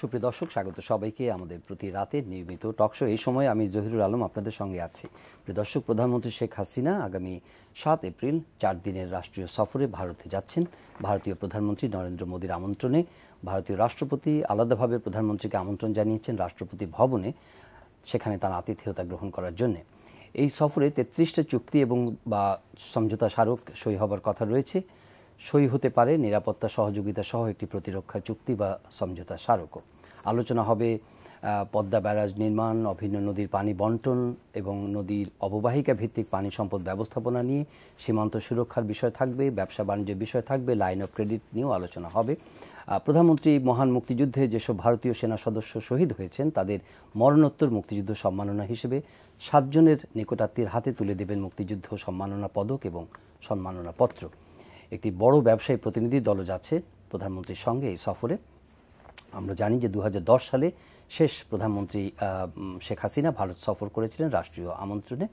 সুপ্রিয় দর্শক, স্বাগত সবাইকে আমাদের প্রতি রাতের নিয়মিত টকশো। এই সময় আমি জহিরুল আলম আপনাদের সঙ্গে আছি। প্রিয় দর্শক, প্রধানমন্ত্রী শেখ হাসিনা আগামী 7 এপ্রিল 4 দিনের রাষ্ট্রীয় সফরে ভারতে যাচ্ছেন। ভারতীয় প্রধানমন্ত্রী নরেন্দ্র মোদীর আমন্ত্রণে ভারতীয় রাষ্ট্রপতি আলাদাভাবে প্রধানমন্ত্রীকে আমন্ত্রণ জানিয়েছেন রাষ্ট্রপতি ভবনে, সেখানে তার আতিথেয়তা গ্রহণ করার জন্য। এই সফরে 33টা চুক্তি এবং বা সমঝোতা স্মারক সই হবার কথা রয়েছে। সই হতে পারে নিরাপত্তা সহযোগিতা সহ একটি প্রতিরক্ষা চুক্তি বা সমঝোতা স্মারকও। আলোচনা হবে পদ্মা ব্যারাজ নির্মাণ, অভিন্ন নদীর পানি বন্টন এবং নদীর অববাহিকা ভিত্তিক পানি সম্পদ ব্যবস্থাপনা নিয়ে। সীমান্ত সুরক্ষার বিষয় থাকবে, ব্যবসা বাণিজ্যের বিষয় থাকবে, লাইন অফ ক্রেডিট নিয়েও আলোচনা হবে। প্রধানমন্ত্রী মহান মুক্তিযুদ্ধে যেসব ভারতীয় সেনা সদস্য শহীদ হয়েছেন তাদের মরণোত্তর মুক্তিযুদ্ধ সম্মাননা হিসেবে 7 জনের নিকটাত্মীয়ের হাতে তুলে দেবেন মুক্তিযুদ্ধ সম্মাননা পদক এবং সম্মাননা পত্র। একটি বড় ব্যবসায়ী প্রতিনিধি দল যাচ্ছে প্রধানমন্ত্রীর সঙ্গে এই সফরে। আমরা জানি যে 2010 সালে শেষ প্রধানমন্ত্রী শেখ হাসিনা ভারত সফর করেছিলেন রাষ্ট্রীয় আমন্ত্রণে।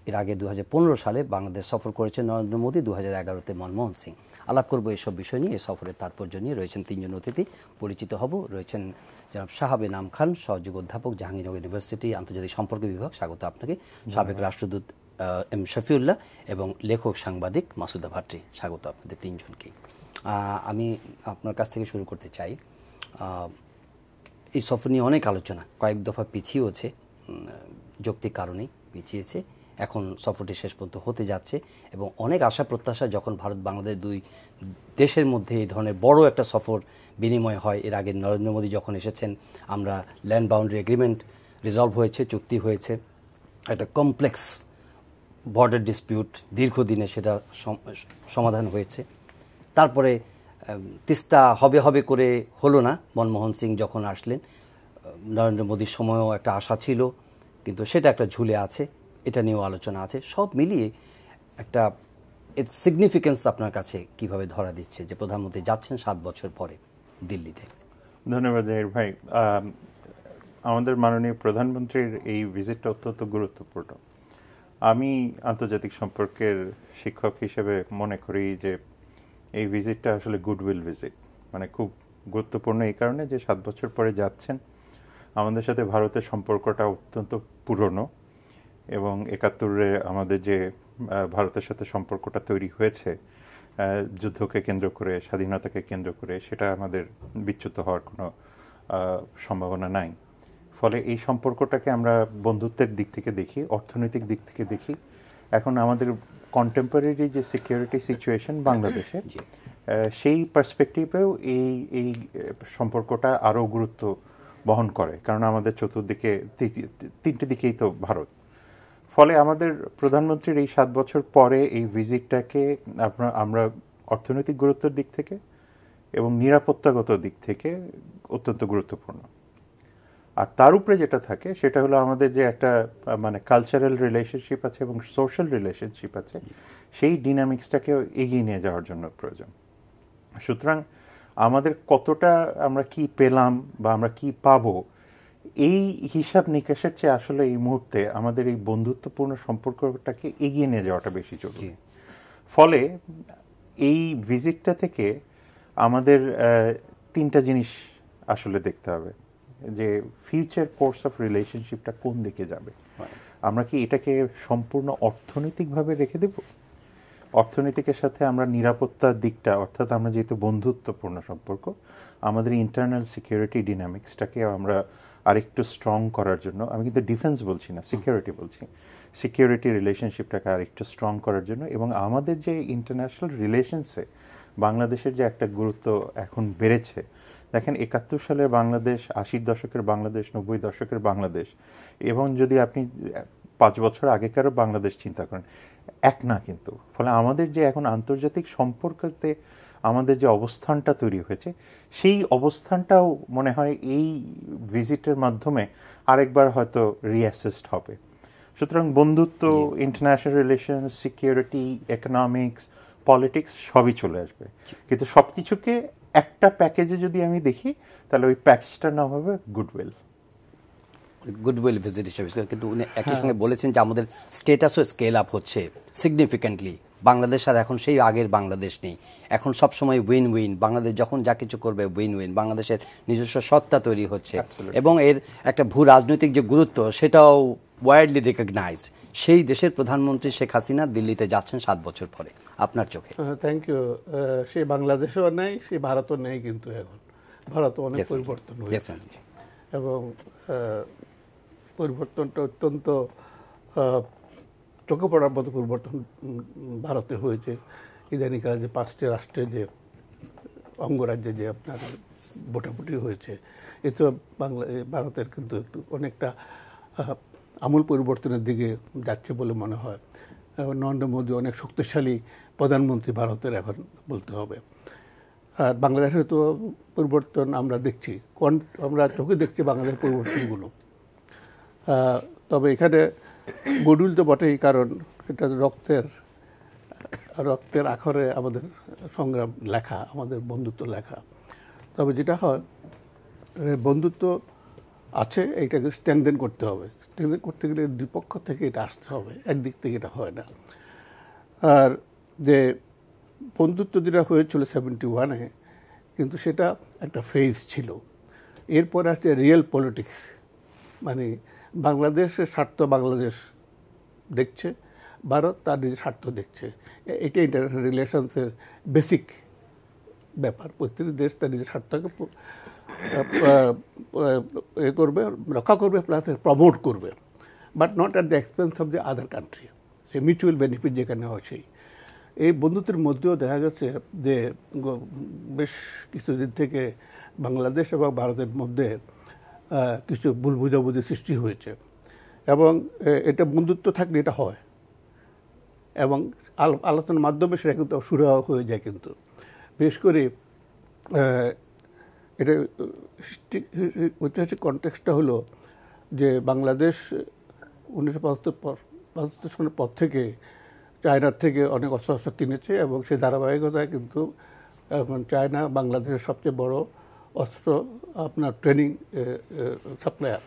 এর আগে 2015 সালে বাংলাদেশ সফর করেছেন নরেন্দ্র মোদী, 2011-তে মনমোহন সিং। আলাপ করব এসব বিষয় নিয়ে, এই সফরের তাৎপর্য নিয়ে। রয়েছেন 3 জন অতিথি, পরিচিত হব। রয়েছেন জনাব শাহাব এনাম খান, সহযোগী অধ্যাপক, জাহাঙ্গীরনগর ইউনিভার্সিটি আন্তর্জাতিক সম্পর্ক বিভাগ, স্বাগত আপনাকে। সাবেক রাষ্ট্রদূত এম শফিউল্লাহ এবং লেখক সাংবাদিক মাসুদা ভাট্টি, স্বাগত আপনাদের 3 জনকে। আমি আপনার কাছ থেকে শুরু করতে চাই। এই সফর নিয়ে অনেক আলোচনা, কয়েক দফা পিছিয়েছে, যৌক্তিক কারণেই পিছিয়েছে। এখন সফরটি শেষ পর্যন্ত হতে যাচ্ছে এবং অনেক আশা প্রত্যাশা যখন ভারত বাংলাদেশ 2 দেশের মধ্যে এই ধরনের বড় একটা সফর বিনিময় হয়। এর আগে নরেন্দ্র মোদী যখন এসেছেন, আমরা ল্যান্ড বাউন্ডারি এগ্রিমেন্ট রিজলভ হয়েছে, চুক্তি হয়েছে। একটা কমপ্লেক্স বর্ডার ডিসপিউট, দীর্ঘদিনে সেটা সমাধান হয়েছে। তারপরে তিস্তা হবে হবে করে হলো না। মনমোহন সিং যখন আসলেন, নরেন্দ্র মোদীর সময়ও একটা আশা ছিল, কিন্তু সেটা একটা ঝুলে আছে। এটা নিয়েও আলোচনা আছে। সব মিলিয়ে একটা এর সিগনিফিকেন্স আপনার কাছে কিভাবে ধরা দিচ্ছে যে প্রধানমন্ত্রী যাচ্ছেন 7 বছর পরে দিল্লিতে? ধন্যবাদ জাহির ভাই। আমাদের মাননীয় প্রধানমন্ত্রীর এই ভিজিটটা অত্যন্ত গুরুত্বপূর্ণ। আমি আন্তর্জাতিক সম্পর্কের শিক্ষক হিসেবে মনে করি যে এই ভিজিটটা আসলে গুডউইল ভিজিট, মানে খুব গুরুত্বপূর্ণ এই কারণে যে 7 বছর পরে যাচ্ছেন। আমাদের সাথে ভারতের সম্পর্কটা অত্যন্ত পুরনো এবং 71-এ আমাদের যে ভারতের সাথে সম্পর্কটা তৈরি হয়েছে যুদ্ধকে কেন্দ্র করে, স্বাধীনতাকে কেন্দ্র করে, সেটা আমাদের বিচ্যুত হওয়ার কোনো সম্ভাবনা নাই। ফলে এই সম্পর্কটাকে আমরা বন্ধুত্বের দিক থেকে দেখি, অর্থনৈতিক দিক থেকে দেখি। এখন আমাদের কন্টেম্পোরারি যে সিকিউরিটি সিচুয়েশন বাংলাদেশে, সেই পার্সপেক্টিভেও এই সম্পর্কটা আরও গুরুত্ব বহন করে, কারণ আমাদের চতুর্দিকে 3টে দিকেই তো ভারত। ফলে আমাদের প্রধানমন্ত্রীর এই 7 বছর পরে এই ভিজিটটাকে আমরা অর্থনৈতিক গুরুত্বের দিক থেকে এবং নিরাপত্তাগত দিক থেকে অত্যন্ত গুরুত্বপূর্ণ। আর তার উপরে যেটা থাকে সেটা হলো আমাদের যে একটা মানে কালচারাল রিলেশনশিপ আছে এবং সোশ্যাল রিলেশনশিপ আছে, সেই ডিনামিক্সটাকে এগিয়ে নিয়ে যাওয়ার জন্য প্রয়োজন। সুতরাং আমাদের কতটা আমরা কি পেলাম বা আমরা কি পাবো, এই হিসাব নিকাশের চেয়ে আসলে এই মুহূর্তে আমাদের এই বন্ধুত্বপূর্ণ সম্পর্কটাকে এগিয়ে নিয়ে যাওয়াটা বেশি জরুরি। ফলে এই ভিজিটটা থেকে আমাদের 3টা জিনিস আসলে দেখতে হবে, যে ফিউচার কোর্স অফ রিলেশনশিপটা কোন দিকে যাবে। আমরা কি এটাকে সম্পূর্ণ অর্থনৈতিকভাবে রেখে দেব? অর্থনৈতিকের সাথে আমরা নিরাপত্তার দিকটা, অর্থাৎ আমরা যেহেতু বন্ধুত্বপূর্ণ সম্পর্ক, আমাদের ইন্টারনাল সিকিউরিটি ডিনামিক্সটাকে আমরা আরেকটু স্ট্রং করার জন্য, আমি কিন্তু ডিফেন্স বলছি না, সিকিউরিটি বলছি, সিকিউরিটি রিলেশনশিপটাকে আরেকটু স্ট্রং করার জন্য এবং আমাদের যে ইন্টারন্যাশনাল রিলেশনসে বাংলাদেশের যে একটা গুরুত্ব এখন বেড়েছে। দেখেন, 71 সালের বাংলাদেশ, 80-র দশকের বাংলাদেশ, 90-র দশকের বাংলাদেশ এবং যদি আপনি 5 বছর আগেকারও বাংলাদেশ চিন্তা করেন, এক না কিন্তু। ফলে আমাদের যে এখন আন্তর্জাতিক সম্পর্কতে আমাদের যে অবস্থানটা তৈরি হয়েছে, সেই অবস্থানটাও মনে হয় এই ভিজিটের মাধ্যমে আরেকবার হয়তো রিঅ্যাসেসড হবে। সুতরাং বন্ধুত্ব, international relation, security, economics, politics সবই চলে আসবে। কিন্তু সবকিছুকে একটা প্যাকেজে যদি আমি দেখি, তাহলে ওই প্যাকেজটার নাম হবে গুডউইল। গুডউইল ভিজিট হিসেবে। কিন্তু উনি একই সঙ্গে বলেছেন যে আমাদের স্ট্যাটাসও স্কেল আপ হচ্ছে সিগনিফিক্যান্টলি বাংলাদেশ আর এখন সেই আগের বাংলাদেশ নেই, এখন সবসময় উইন উইন, বাংলাদেশ যখন যা কিছু করবে উইন উইন, বাংলাদেশের নিজস্ব সত্তা তৈরি হচ্ছে এবং এর একটা ভূ রাজনৈতিক যে গুরুত্ব সেটাও ওয়াইডলি রিকগনাইজ। সেই দেশের প্রধানমন্ত্রী শেখ হাসিনা দিল্লিতে যাচ্ছেন 7 বছর পরে, আপনার চোখে? Thank you. সে বাংলাদেশেও নেই, সে ভারতও নেই, কিন্তু এখন ভারত অনেক পরিবর্তন হয়েছে এবং পরিবর্তনটা অত্যন্ত চোখে পড়ার মতো পরিবর্তন ভারতে হয়েছে। ইদানিকাল যে 5টি রাষ্ট্রে যে অঙ্গরাজ্যে যে আপনার ভোটাভুটি হয়েছে, এ তো ভারতের কিন্তু একটু অনেকটা আমূল পরিবর্তনের দিকে যাচ্ছে বলে মনে হয়। নরেন্দ্র মোদী অনেক শক্তিশালী প্রধানমন্ত্রী ভারতের এখন বলতে হবে। আর বাংলাদেশের তো পরিবর্তন আমরা দেখছি, আমরা চোখে দেখছি বাংলাদেশের পরিবর্তনগুলো। তবে এখানে গডুল তো বটেই, কারণ এটা রক্তের আখরে আমাদের সংগ্রাম লেখা, আমাদের বন্ধুত্ব লেখা। তবে যেটা হয়, বন্ধুত্ব আছে, এইটাকে স্ট্রেংথেন করতে হবে। স্ট্রেংথেন করতে গেলে দুই পক্ষ থেকে এটা আসতে হবে, একদিক থেকে এটা হয় না। আর যে বন্ধুত্ব যেটা হয়েছিল 71-এ, কিন্তু সেটা একটা ফেজ ছিল। এরপর আসছে রিয়েল পলিটিক্স, মানে বাংলাদেশের স্বার্থ বাংলাদেশ দেখছে, ভারত তার নিজের স্বার্থ দেখছে। এটা ইন্টারন্যাশনাল রিলেশনসের বেসিক ব্যাপার। প্রতিটি দেশ তার নিজের স্বার্থকে করবে, রক্ষা করবে, প্লাস প্রমোট করবে, but not at the expense of the other country. সেই মিউচুয়াল বেনিফিট যেখানে হয়, সেই এই বন্ধুত্বের মধ্যেও দেখা যাচ্ছে যে বেশ কিছুদিন থেকে বাংলাদেশ এবং ভারতের মধ্যে কিছু ভুল বুঝাবুঝি সৃষ্টি হয়েছে এবং এটা বন্ধুত্ব থাকলে এটা হয় এবং আলোচনার মাধ্যমে সেটা কিন্তু সুরাহা হয়ে যায়। কিন্তু বিশেষ করে এটা ঐতিহাসিক কনটেক্সটটা হলো যে বাংলাদেশ 1975 সালের পর থেকে চায়নার থেকে অনেক অস্ত্র কিনেছে এবং সেই ধারাবাহিকতায় কিন্তু এখন চায়না বাংলাদেশের সবচেয়ে বড় অস্ত্র আপনার ট্রেনিং সাপ্লায়ার।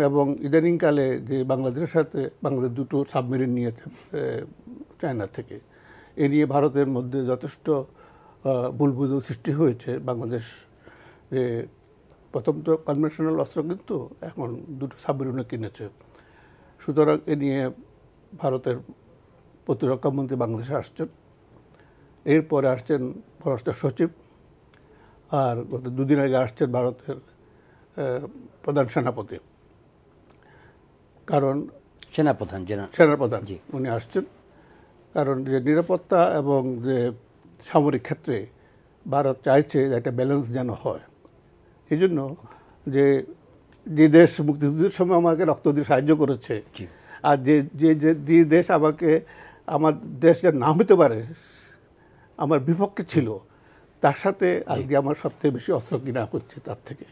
এবং ইদানিংকালে যে বাংলাদেশের সাথে বাংলাদেশ 2টো সাবমেরিন নিয়েছে চায়না থেকে, এ নিয়ে ভারতের মধ্যে যথেষ্ট বুলবুল সৃষ্টি হয়েছে। বাংলাদেশ যে প্রথম তো কনভেনশনাল অস্ত্র কিন্তু এখন 2টো সাবমেরিনও কিনেছে। সুতরাং এ নিয়ে ভারতের প্রতিরক্ষা মন্ত্রী বাংলাদেশে আসছেন, এরপরে আসছেন পররাষ্ট্র সচিব, আর গত 2 দিন আগে আসছেন ভারতের প্রধান সেনাপতি, কারণ সেনাপ্রধান উনি আসছেন। কারণ যে নিরাপত্তা এবং যে সামরিক ক্ষেত্রে ভারত চাইছে যে একটা ব্যালেন্স যেন হয়। এই জন্য যে দেশ মুক্তিযুদ্ধের সময় আমাকে রক্ত দিয়ে সাহায্য করেছে, আর যে দেশ আমাকে আমার দেশ যেন না হতে পারে, আমার বিপক্ষে ছিল, তার সাথে আজকে আমার সবচেয়ে বেশি অস্ত্র কিনা হচ্ছে তার থেকে।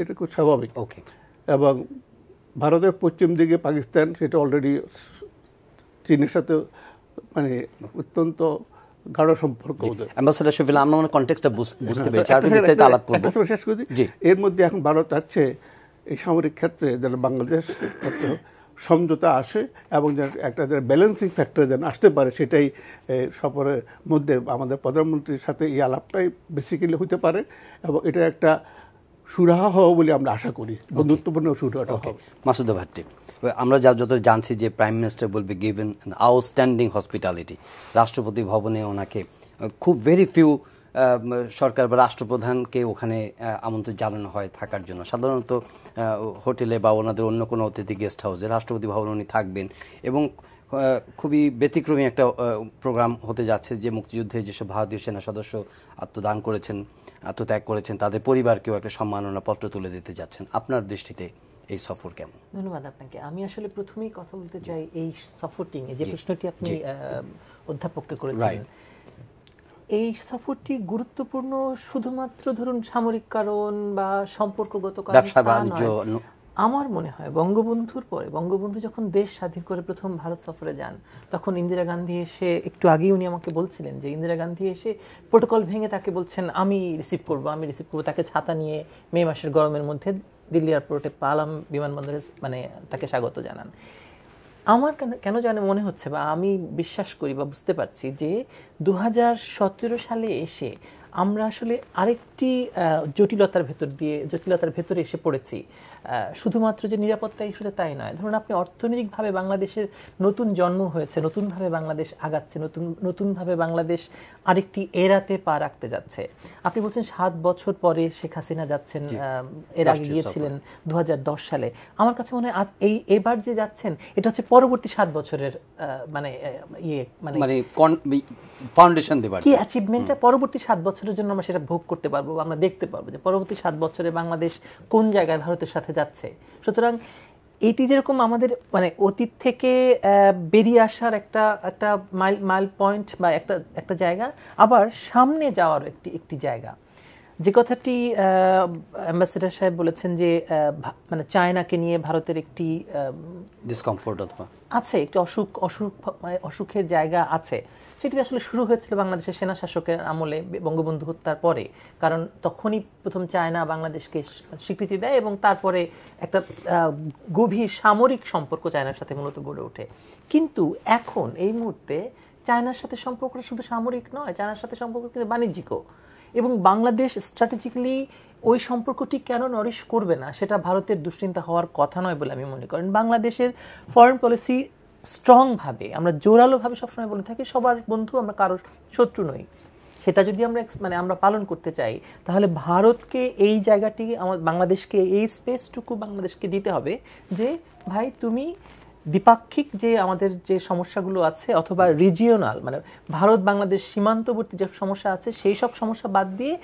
এটা খুব স্বাভাবিক। এবং ভারতের পশ্চিম দিকে পাকিস্তান, সেটা অলরেডি চীনের সাথে মানে অত্যন্ত গাঢ় সম্পর্ক। এর মধ্যে এখন ভারত চাচ্ছে এই সামরিক ক্ষেত্রে যেন বাংলাদেশ সমঝোতা আসে এবং একটা ব্যালেন্সিং ফ্যাক্টর যেন আসতে পারে, সেটাই সফরের মধ্যে আমাদের প্রধানমন্ত্রীর সাথে এই আলাপটাই বেসিক্যালি হতে পারে এবং এটা একটা সুরাহা হবে বলে আমরা আশা করি, বন্ধুত্বপূর্ণ সুরাহাটা হবে। মাসুদ ভাট্টি, আমরা যত জানছি যে prime minister will be given outstanding hospitality. রাষ্ট্রপতি ভবনে ওনাকে খুব ভেরি ফিউ সরকার বা রাষ্ট্রপ্রধানকে ওখানে আমন্ত্রণ জানানো হয় থাকার জন্য। সাধারণত হোটেলে বা ওনাদের অন্য কোনো অতিথি গেস্ট হাউসে, রাষ্ট্রপতি ভবনে উনি থাকবেন এবং খুবই ব্যতিক্রমী একটা প্রোগ্রাম হতে যাচ্ছে যে মুক্তিযুদ্ধে যেসব ভারতীয় সেনা সদস্য আত্মদান করেছেন, আত্মত্যাগ করেছেন, তাদের পরিবারকেও একটা সম্মাননা পত্র তুলে দিতে যাচ্ছেন। আপনার দৃষ্টিতে এই সফর কেমন? ধন্যবাদ আপনাকে। আমি আসলে প্রথমেই কথা বলতে চাই এই সফরটি নিয়ে, যে প্রশ্নটি আপনি অধ্যাপককে করেছেন। এই সফরটি গুরুত্বপূর্ণ শুধুমাত্র ধরুন সামরিক কারণ বা সম্পর্কগত কারণ নয়। আমার মনে হয় বঙ্গবন্ধুর পরে, বঙ্গবন্ধু যখন দেশ স্বাধীন করে প্রথম ভারত সফরে যান, তখন ইন্দিরা গান্ধী এসে, একটু আগেই উনি আমাকে বলছিলেন যে ইন্দিরা গান্ধী এসে প্রোটোকল ভেঙে তাকে বলছেন আমি রিসিভ করবো। তাকে ছাতা নিয়ে মে মাসের গরমের মধ্যে দিল্লি এয়ারপোর্টে পালাম বিমানবন্দরে মানে তাকে স্বাগত জানান। আমার কেন জানে মনে হচ্ছে বা আমি বিশ্বাস করি বা বুঝতে পারছি যে 2017 সালে এসে আমরা আসলে আরেকটি জটিলতার ভেতরে এসে পড়েছি। শুধুমাত্র যে নিরাপত্তা ইস্যুতে তাই নয়, ধরুন আপনি অর্থনৈতিকভাবে বাংলাদেশের নতুন জন্ম হয়েছে, নতুনভাবে বাংলাদেশ আগাচ্ছে, নতুনভাবে বাংলাদেশ আরেকটি এরাতে পা রাখতে যাচ্ছে। আপনি বলছেন 7 বছর পরে শেখ হাসিনা যাচ্ছেন, এর আগে গিয়েছিলেন 2010 সালে। আমার কাছে মনে হয় এবার যে যাচ্ছেন এটা হচ্ছে পরবর্তী 7 বছরের ফাউন্ডেশন দেবার কি অ্যাচিভমেন্টটা পরবর্তী 7 বছরের জন্য আমরা সেটা ভোগ করতে পারবো, আমরা দেখতে পারবো যে পরবর্তী 7 বছরে বাংলাদেশ কোন জায়গায় ভারতের সাথে যাচ্ছে। সুতরাং এটি যেরকম আমাদের অতীত থেকে বেরিয়ে আসার একটা মাইল পয়েন্ট বা একটা জায়গা, আবার সামনে যাওয়ার একটি জায়গা। যে কথাটি অ্যাম্বাসেডর সাহেব বলেছেন যে চায়নাকে নিয়ে ভারতের একটি ডিসকমফোর্ট আছে, একটি অসুখের জায়গা আছে। সেটি আসলে শুরু হয়েছিল বাংলাদেশের সেনা শাসকের আমলে, বঙ্গবন্ধু হত্যার পরে। কারণ তখনই প্রথম চায়না বাংলাদেশকে স্বীকৃতি দেয় এবং তারপরে একটা গভীর সামরিক সম্পর্ক চায়নার সাথে মূলত গড়ে ওঠে। কিন্তু এখন এই মুহূর্তে চায়নার সাথে সম্পর্কটা শুধু সামরিক নয়, চায়নার সাথে সম্পর্ক কিন্তু বাণিজ্যিকও। এবং বাংলাদেশ স্ট্র্যাটেজিক্যালি ওই সম্পর্কটি কেন নরিশ করবে না সেটা ভারতের দুশ্চিন্তা হওয়ার কথা নয় বলে আমি মনে করি। বাংলাদেশের ফরেন পলিসি স্ট্রং ভাবে, আমরা জোরালো ভাবে সবসময় বলে থাকি সবার বন্ধু, আমরা কারোর শত্রু নই। সেটা যদি আমরা পালন করতে চাই তাহলে ভারতকে এই জায়গাটি, বাংলাদেশকে এই স্পেসটুকু বাংলাদেশকে দিতে হবে যে ভাই তুমি দ্বিপাক্ষিক যে আমাদের যে সমস্যাগুলো আছে অথবা রিজিওনাল ভারত বাংলাদেশ সীমান্তবর্তী যে সমস্যা আছে সেই সব সমস্যা বাদ দিয়ে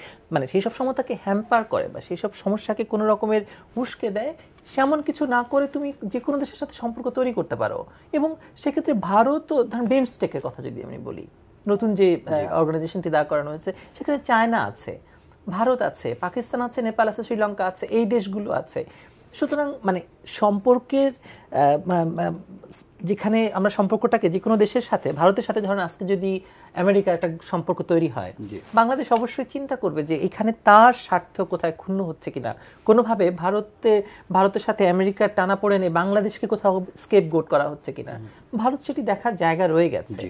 সেই সব সমস্যাকে হ্যাম্পার করে বা সেই সব সমস্যাকে কোনো রকমের উস্কে দেয় সেমন কিছু না করে তুমি যে কোনো দেশের সাথে সম্পর্ক তৈরি করতে পারো। এবং সেক্ষেত্রে ভারতও, ধরেন বিমস্টেকের কথা যদি আমি বলি, নতুন যে অর্গানাইজেশনটি দাঁড় করানো হয়েছে সেখানে চায়না আছে, ভারত আছে, পাকিস্তান আছে, নেপাল আছে, শ্রীলঙ্কা আছে, এই দেশগুলো আছে। সুতরাং সম্পর্কের যেখানে আমরা সম্পর্কটাকে যে কোনো দেশের সাথে, ভারতের সাথে ধরেন আজকে যদি আমেরিকার একটা সম্পর্ক তৈরি হয়, বাংলাদেশ অবশ্যই চিন্তা করবে যে এখানে তার স্বার্থ কোথায় ক্ষুণ্ণ হচ্ছে কিনা, কোনোভাবে ভারতের সাথে আমেরিকার টানা পড়ে নিয়ে বাংলাদেশকে কোথাও স্কেপগোট করা হচ্ছে কিনা। ভারত সেটি দেখার জায়গা রয়ে গেছে,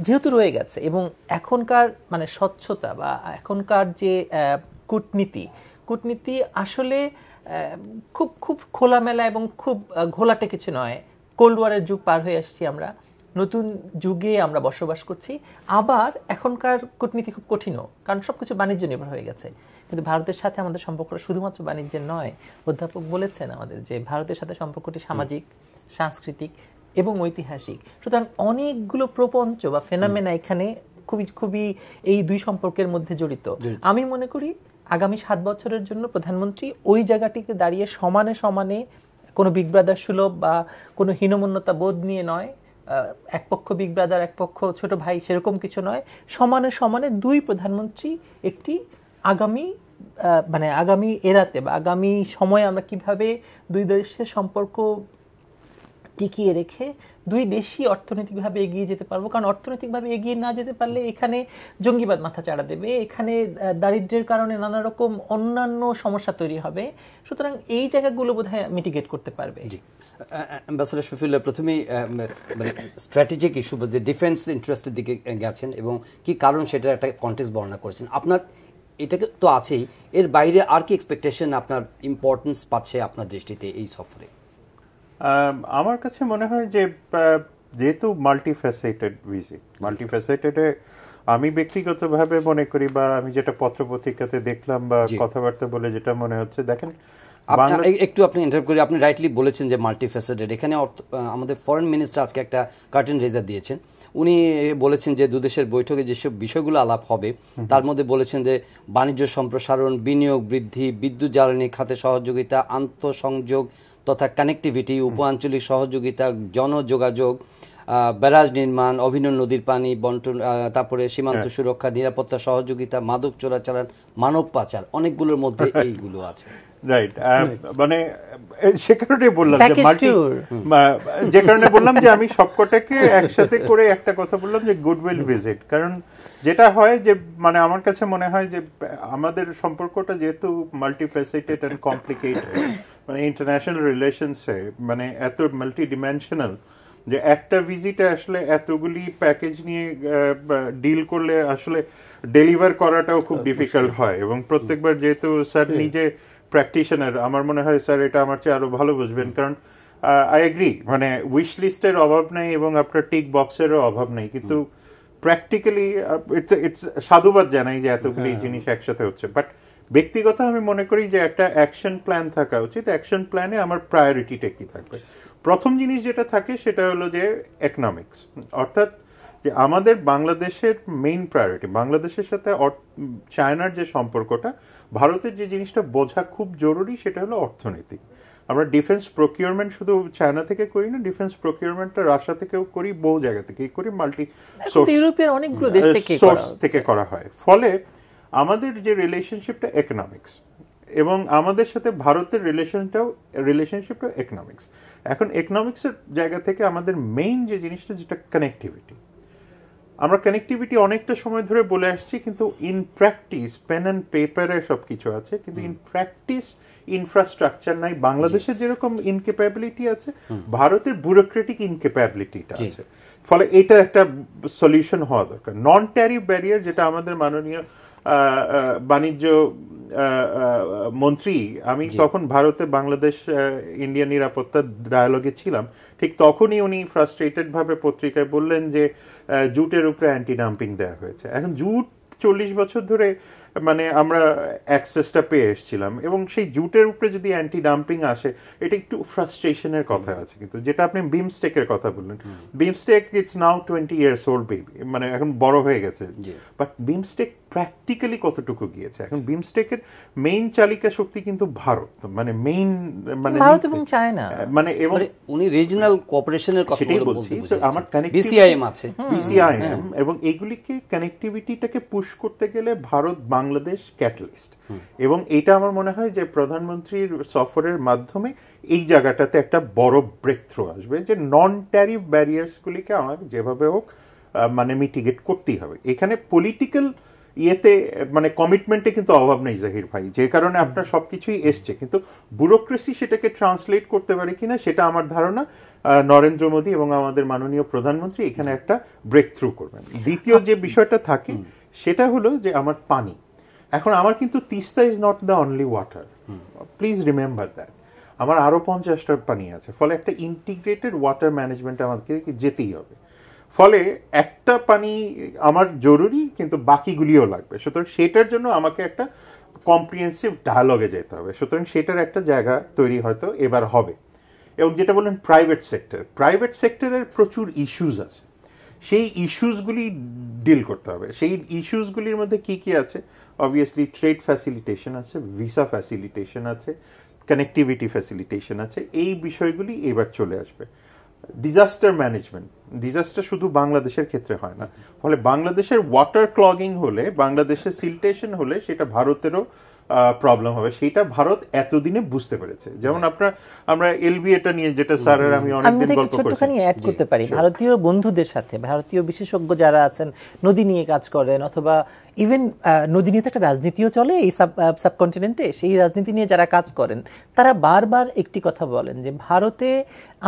যেহেতু রয়ে গেছে। এবং এখনকার স্বচ্ছতা বা এখনকার যে কূটনীতি আসলে খুব খুব খোলামেলা এবং খুব ঘোলাটে কিছু নয়। কোল্ড ওয়ারের যুগ পার হয়ে আসছি আমরা, নতুন যুগে আমরা বসবাস করছি। আবার এখনকার কূটনীতি খুব কঠিনও, কারণ সবকিছু বাণিজ্য নির্ভর হয়ে গেছে। কিন্তু ভারতের সাথে আমাদের সম্পর্কটা শুধুমাত্র বাণিজ্যের নয়। অধ্যাপক বলেছেন আমাদের যে ভারতের সাথে সম্পর্কটি সামাজিক, সাংস্কৃতিক এবং ঐতিহাসিক। সুতরাং অনেকগুলো প্রপঞ্চ বা ফেনোমেনা এখানে খুবই এই দুই সম্পর্কের মধ্যে জড়িত। আমি মনে করি আগামী 7 বছরের জন্য প্রধানমন্ত্রী ওই জায়গাটিতে দাঁড়িয়ে সমানে সমানে কোনো বিগ ব্রাদার সুলভ বা কোনো হীনমন্যতা বোধ নিয়ে নয়, এক পক্ষ বিগ ব্রাদার এক পক্ষ ছোট ভাই সেরকম কিছু নয়, সমানে সমানে দুই প্রধানমন্ত্রী একটি আগামী এরাতে বা আগামী সময়ে আমরা কিভাবে দুই দেশের সম্পর্ক টিকিয়ে রেখে দুই দেশই অর্থনৈতিকভাবে এগিয়ে যেতে পারবো। কারণ অর্থনৈতিকভাবে এগিয়ে না যেতে পারলে এখানে জঙ্গিবাদ মাথা চাড়া দেবে, এখানে দারিদ্র্যের কারণে নানা রকম অন্যান্য সমস্যা তৈরি হবে। সুতরাং এই জায়গাগুলো বোধহয় মিটিগেট করতে পারবে। অ্যাম্বাসেডর শফিউল্লাহ, প্রথমেই স্ট্র্যাটেজিক ইস্যু যে ডিফেন্স ইন্টারেস্টের দিকে গেছেন এবং কি কারণ সেটা একটা কনটেক্সট বর্ণনা করেছেন। আপনার এটাকে তো আছেই, এর বাইরে আর কি এক্সপেকটেশন আপনার ইম্পর্টেন্স পাচ্ছে আপনার দৃষ্টিতে এই সফরে? আমার কাছে মনে হয় যে যেহেতু মাল্টিফ্যাসেটেড ভিজিট, মাল্টিফ্যাসেটেডে আমি ব্যক্তিগতভাবে মনে করি বা আমি যেটা পত্রপত্রিকাতে দেখলাম বা কথাবার্তা বলে যেটা মনে হচ্ছে, দেখেন একটু আপনি ইন্টারভিউ করে আপনি রাইটলি বলেছেন যে মাল্টিফ্যাসেটেড। এখানে আমাদের ফরেন মিনিস্টার আজকে একটা কার্টেন রেজার দিয়েছেন। উনি বলেছেন যে দুদেশের বৈঠকে যেসব বিষয়গুলো আলাপ হবে তার মধ্যে বলেছেন যে বাণিজ্য সম্প্রসারণ, বিনিয়োগ বৃদ্ধি, বিদ্যুৎ জ্বালানি খাতে সহযোগিতা, আন্তঃসংযোগ তথা কানেক্টিভিটি, উপ-আঞ্চলিক সহযোগিতা, জনযোগাযোগ, ব্যারাজ নির্মাণ, অভিনব নদীর পানি বন্টন, তারপরে সীমান্ত সুরক্ষা, নিরাপত্তা সহযোগিতা, মাদক চোরাচালান, মানব পাচার, অনেকগুলোর মধ্যে এইগুলো আছে। রাইট, সে কারণে বললাম যে আমি সবকটাকে একসাথে করে একটা কথা বললাম যে গুডউইল ভিজিট। কারণ যেটা হয় যে আমার কাছে মনে হয় যে আমাদের সম্পর্কটা যেহেতু মাল্টিফ্যাসেটেড এন্ড কমপ্লিকেটেড, ইন্টারন্যাশনাল রিলেশনসে এত মাল্টি ডিমেনশনাল, যে একটা ভিজিটে আসলে এতগুলি প্যাকেজ নিয়ে ডিল করলে আসলে ডেলিভার করাটাও খুব ডিফিকাল্ট হয়, এবং প্রত্যেকবার যেহেতু স্যার নিজে প্র্যাকটিশনার, আমার মনে হয় স্যার এটা আমার চেয়ে আরো ভালো বুঝবেন, কারণ আই এগ্রি, মানে উইশ লিস্টের অভাব নাই এবং আপনার টিক বক্সেরও অভাব নাই, কিন্তু প্র্যাকটিক্যালি ইটস সাধুবাদ জানাই যে এতগুলি জিনিস একসাথে হচ্ছে। বাট ব্যক্তিগত আমি মনে করি যে একটা অ্যাকশন প্ল্যান থাকা উচিত। অ্যাকশন প্ল্যানে আমার প্রায়োরিটিটা কি থাকবে? প্রথম জিনিস যেটা থাকে সেটা হলো যে ইকোনমিক্স, অর্থাৎ যে আমাদের বাংলাদেশের মেইন প্রায়োরিটি, বাংলাদেশের সাথে চায়নার যে সম্পর্কটা, ভারতের যে জিনিসটা বোঝা খুব জরুরি সেটা হলো অর্থনীতি। আমরা ডিফেন্স প্রকিউরমেন্ট শুধু চায়না থেকে করি না, ডিফেন্স প্রকিউরমেন্টটা রাশিয়া থেকেও করি, বহু জায়গা থেকেই করি, মাল্টি ইউরোপের অনেকগুলো দেশ থেকে করা হয়। ফলে আমাদের যে রিলেশনশিপটা ইকোনমিক্স, এবং আমাদের সাথে ভারতের রিলেশনশিপটাও ইকোনমিক্স। এখন ইকোনমিক্সের জায়গা থেকে আমাদের মেইন যে জিনিসটা, যেটা কানেক্টিভিটি, আমরা কানেক্টিভিটি অনেকটা সময় ধরে বলে আসছি, কিন্তু ইন প্র্যাকটিস পেন অ্যান্ড পেপারে সবকিছু আছে, কিন্তু ইন প্র্যাকটিস ইনফ্রাস্ট্রাকচার নাই। বাংলাদেশের যেরকম ইনক্যাপাবিলিটি আছে, ভারতের ব্যুরোক্রেটিক ইনক্যাপাবিলিটিটা আছে। ফলে এটা একটা সলিউশন হওয়া দরকার। নন ট্যারিফ ব্যারিয়ার, যেটা আমাদের মাননীয় বাণিজ্য মন্ত্রী, আমি তখন ভারতে বাংলাদেশ ইন্ডিয়া নিরাপত্তা ডায়ালগে ছিলাম, ঠিক তখনই উনি ফ্রাস্ট্রেটেড ভাবে পত্রিকায় বললেন যে জুটের উপরে অ্যান্টি ডাম্পিং দেওয়া হয়েছে। এখন জুট 40 বছর ধরে মানে আমরা অ্যাক্সেসটা পেয়ে এসেছিলাম, এবং সেই জুটের উপরে যদি অ্যান্টি ডাম্পিং আসে, এটা একটু ফ্রাস্ট্রেশনের কথা আছে। কিন্তু যেটা আপনি বিমস্টেকের কথা বললেন, BIMSTEC it's now 20 years old baby, মানে এখন বড় হয়ে গেছে, বাট বিমস্টেক প্র্যাকটিক্যালি কতটুকু গিয়েছে? এখন বিমস্টেকের মেইন চালিকা শক্তি কিন্তু ভারত, মানে মেইন, মানে ভারত এবং চায়না, মানে এবং উনি রিজিওনাল কোঅপারেশনের কথা বলছি। আমার বিসিআইএম আছে, বিসিআইএম, এবং এইগুলিকে কানেক্টিভিটিটাকে পুশ করতে গেলে ভারত বাংলাদেশ ক্যাটালিস্ট, এবং এটা আমার মনে হয় যে প্রধানমন্ত্রীর সফরের মাধ্যমে এই জায়গাটাতে একটা বড় ব্রেক থ্রু আসবে, যে নন ট্যারিফ ব্যারিয়ার্স গুলিকে আমাকে যেভাবে হোক মানে মিটিগেট করতেই হবে। এখানে পলিটিক্যাল ইয়েতে মানে কমিটমেন্টে কিন্তু অভাব নেই জাহির ভাই, যে কারণে আপনার সবকিছুই এসছে, কিন্তু ব্যুরোক্রেসি সেটাকে ট্রান্সলেট করতে পারে কিনা সেটা আমার ধারণা নরেন্দ্র মোদী এবং আমাদের মাননীয় প্রধানমন্ত্রী এখানে একটা ব্রেক থ্রু করবেন। দ্বিতীয় যে বিষয়টা থাকে সেটা হলো যে আমার পানি। এখন আমার কিন্তু Teesta is not the only water, please remember that. আমার আরো 50টা পানি আছে, ফলে একটা ইন্টিগ্রেটেড ওয়াটার ম্যানেজমেন্ট আমাদেরকে যেতেই হবে। ফলে একটা পানি আমার জরুরি, কিন্তু বাকিগুলিও লাগবে, সুতরাং সেটার জন্য আমাকে একটা কম্প্রিহেন্সিভ ডায়ালগে যেতে হবে। সুতরাং সেটার একটা জায়গা তৈরি হয়তো এবার হবে। এবং যেটা বললেন প্রাইভেট সেক্টরের প্রচুর ইস্যুস আছে, সেই ইস্যুসগুলি ডিল করতে হবে। সেই ইস্যুসগুলির মধ্যে কি কি আছে? অবভিয়াসলি ট্রেড ফ্যাসিলিটেশন আছে, ভিসা ফ্যাসিলিটেশন আছে, কানেক্টিভিটি ফ্যাসিলিটেশন আছে, এই বিষয়গুলি এবার চলে আসবে। ডিজাস্টার ম্যানেজমেন্ট, ডিজাস্টার শুধু বাংলাদেশের ক্ষেত্রে হয় না, ফলে বাংলাদেশের ওয়াটার ক্লগিং হলে, বাংলাদেশের সিলটেশন হলে সেটা ভারতেরও প্রবলেম হবে। সেটা ভারত এতদিনে বুঝতে পেরেছে। যেমন আমরা এলবিএটা নিয়ে যেটা স্যারের আমি অনেকদিন গল্প করছি, অ্যাড করতে পারি, ভারতীয় বন্ধুদের সাথে ভারতীয় বিশেষজ্ঞ যারা আছেন, নদী নিয়ে কাজ করেন, অথবা ইভেন নদী নিয়ে তো একটা রাজনীতিও চলে এই সাবকন্টিনেন্টে, সেই রাজনীতি নিয়ে যারা কাজ করেন তারা বারবার একটি কথা বলেন যে ভারতে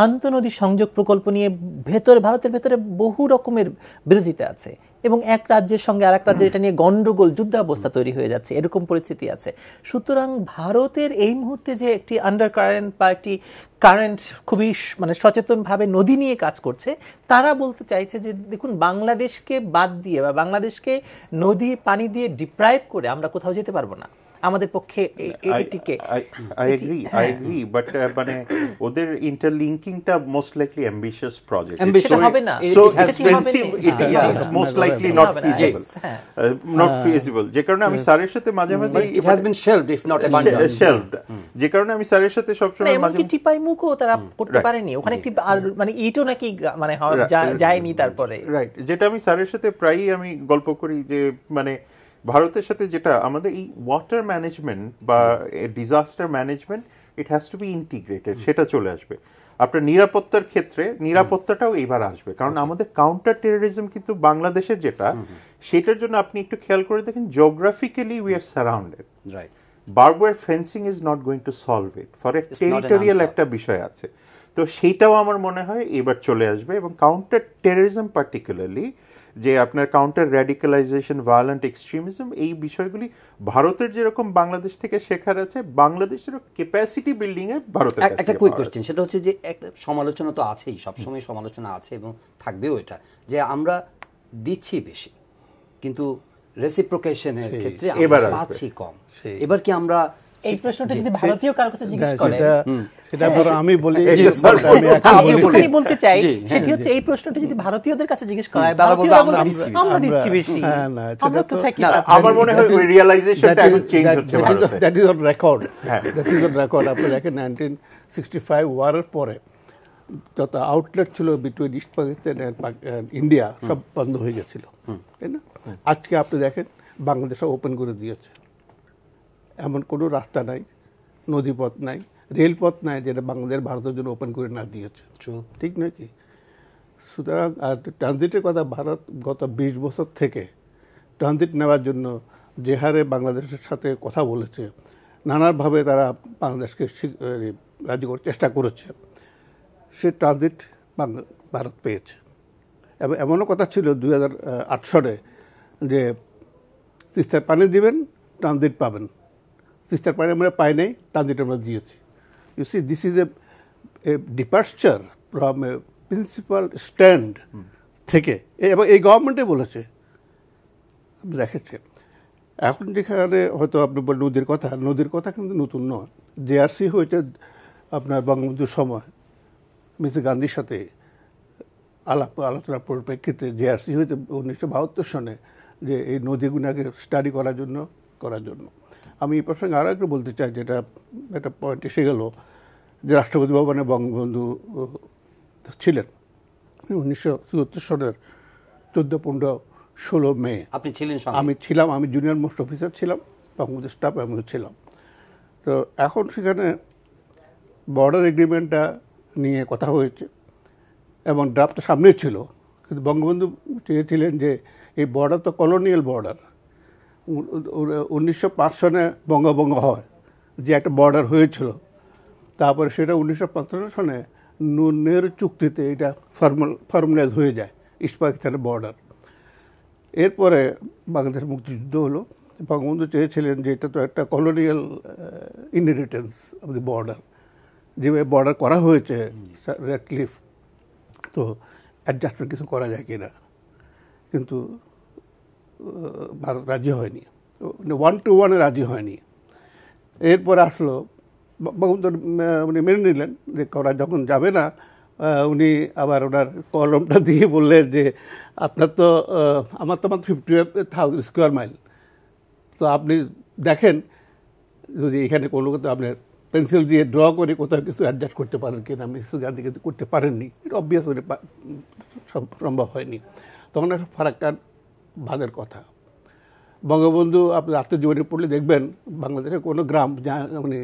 আন্তঃনদী সংযোগ প্রকল্প নিয়ে ভারতের ভেতরে বহু রকমের বিরোধিতা আছে, এবং এক রাজ্যের সঙ্গে আরেক রাজ্যের এটা নিয়ে গন্ডগোল, যুদ্ধাবস্থা তৈরি হয়ে যাচ্ছে, এরকম পরিস্থিতি আছে। সুতরাং ভারতের এই মুহূর্তে যে একটি আন্ডার কারেন্ট বা একটি কারেন্ট খুবই মানে সচেতন ভাবে নদী নিয়ে কাজ করছে, তারা বলতে চাইছে যে দেখুন, বাংলাদেশকে বাদ দিয়ে বা বাংলাদেশকে নদী পানি দিয়ে ডিপ্রাইভ করে আমরা কোথাও যেতে পারবো না। আমাদের পক্ষে আই এগ্রি, বাট মানে ওদের ইন্টারলিঙ্কিংটা মোস্ট লাইকলি অ্যাম্বিশিয়াস প্রজেক্ট, হবে না, so expensive, it's most likely not feasible, যে কারণে আমি স্যারের সাথে মাঝে মাঝে it has been shelved if not shelved, যে কারণে আমি স্যারের সাথে সবসময় মাঝে টিপাই মুখও তারা করতে পারেনি, ওখানে একটি মানে ইটও নাকি মানে যায়নি তারপরে, রাইট। যেটা আমি স্যারের সাথে প্রায়ই আমি গল্প করি যে মানে ভারতের সাথে যেটা আমাদের এই ওয়াটার ম্যানেজমেন্ট বা disaster management, it has to be integrated, সেটা চলে আসবে। আপনার নিরাপত্তার ক্ষেত্রে নিরাপত্তাটাও এইবার আসবে, কারণ আমাদের কাউন্টার টেরোরিজম কিন্তু বাংলাদেশের যেটা, সেটার জন্য আপনি একটু খেয়াল করে দেখেন, geographically we are surrounded, right. বারবার fencing is not going to solve it, for a territorial একটা বিষয় আছে। তো তো সেইটাও আমার মনে হয় এবার চলে আসবে। এবং কাউন্টার টেররিজম পার্টিকুলারলি, যে আপনার কাউন্টার র্যাডিক্যালাইজেশন, ভায়োলেন্ট এক্সট্রিমিজম, এই বিষয়গুলি ভারতের যেরকম বাংলাদেশ থেকে শেখার আছে, বাংলাদেশের ক্যাপাসিটি বিল্ডিং এ ভারতের একটা কুইক কোশ্চেন, সেটা হচ্ছে যে একটা সমালোচনা তো আছেই, সবসময় সমালোচনা আছে এবং থাকবেও, এটা যে আমরা দিচ্ছি বেশি কিন্তু রেসিপ্রোকেশনের ক্ষেত্রে আমরা পাচ্ছি কম। এবার কি আমরা এই প্রশ্নটা যদি ভারতীয় কারো কাছে জিজ্ঞেস করেন, সেটা ধরো আমি বলি, আমি বলতে চাই সেটি হচ্ছে এই প্রশ্নটা যদি ভারতীয়দের কাছে জিজ্ঞেস করা হয়, আমরা দিচ্ছি বেশি। আমার মনে হয় ওই রিয়ালাইজেশনটা এখন চেঞ্জ হচ্ছে। That is on record, that is on record. আপনি দেখেন 1965 ওয়ারের পরে যত আউটলেট ছিল between East Pakistan and India সব বন্ধ হয়ে গেছিল, তাই না? আজকে আপনি দেখেন বাংলাদেশ ওপেন করে দিয়েছে, এমন কোনো রাস্তা নাই, নদীপথ নাই, রেলপথ নাই যেটা বাংলাদেশ ভারতের জন্য ওপেন করে না দিয়েছে, ঠিক নয় কি? সুতরাং আর ট্রানজিটের কথা, ভারত গত 20 বছর থেকে ট্রানজিট নেওয়ার জন্য যে হারে বাংলাদেশের সাথে কথা বলেছে, নানাভাবে তারা বাংলাদেশকে রাজি করার চেষ্টা করেছে, সে ট্রানজিট ভারত পেয়েছে। এবং এমনও কথা ছিল 2008 সালে যে তিস্তার পানি দিবেন, ট্রানজিট পাবেন। তিস্তার পানি আমরা পাই নাই, ট্রানজিট আমরা দিয়েছি। You see, this is a departure from a principal stand থেকে, এবং এই গভর্নমেন্টে বলেছে, দেখেছে। এখন যেখানে হয়তো আপনি বলেন নদীর কথা কিন্তু নতুন নয়। জেআরসি হয়েছে আপনার বঙ্গবন্ধুর সময় মিসেস গান্ধীর সাথে আলোচনার পরিপ্রেক্ষিতে জেআরসি হয়েছে 1972 সনে, যে এই নদীগুলোকে স্টাডি করার জন্য। আমি এই প্রসঙ্গে আরও একটু বলতে চাই, যেটা একটা পয়েন্ট এসে গেল, যে রাষ্ট্রপতি ভবনে বঙ্গবন্ধু ছিলেন 1974 সনের 14, 15, 16 মে। আপনি ছিলেন? আমি ছিলাম, আমি জুনিয়র মোস্ট অফিসার ছিলাম, বঙ্গবন্ধু স্টাফ আমিও ছিলাম। তো এখন সেখানে বর্ডার এগ্রিমেন্টটা নিয়ে কথা হয়েছে এবং ড্রাফটটা সামনে ছিল, কিন্তু বঙ্গবন্ধু চেয়েছিলেন যে এই বর্ডার তো কলোনিয়াল বর্ডার, 1905 সনে বঙ্গভঙ্গ হয়, যে একটা বর্ডার হয়েছিল, তারপরে সেটা 1955 সনে নেহেরু চুক্তিতে এটা ফর্মালাইজ হয়ে যায়, ইস্ট পাকিস্তানের বর্ডার। এরপরে বাংলাদেশ মুক্তিযুদ্ধ হলো, বঙ্গবন্ধু চেয়েছিলেন যে এটা তো একটা colonial inheritance of the border, যেভাবে বর্ডার করা হয়েছে রেড ক্লিফ, তো অ্যাডজাস্টমেন্ট কিছু করা যায় কিনা, কিন্তু ভারত রাজি হয়নি, 1-to-1 রাজি হয়নি। এরপরে আসলো বঙ্গবন্ধু, উনি মেনে নিলেন যে করা যখন যাবে না, উনি আবার ওনার কলমটা দিয়ে বললেন যে আপনার তো আমার তো 50,000 স্কোয়ার মাইল, তো আপনি দেখেন যদি এখানে কোনো কোথাও আপনার পেন্সিল দিয়ে ড্র করে কোথাও কিছু অ্যাডজাস্ট করতে পারেন কিনা। মিসেস গান্ধী কিন্তু করতে পারেননি, এটা অবভিয়াস সম্ভব হয়নি। তখন একটা ফারাক্কার ভাগের কথা। বঙ্গবন্ধু আপনি আত্মজীবনী পড়লে দেখবেন বাংলাদেশের কোনো গ্রাম যা উনি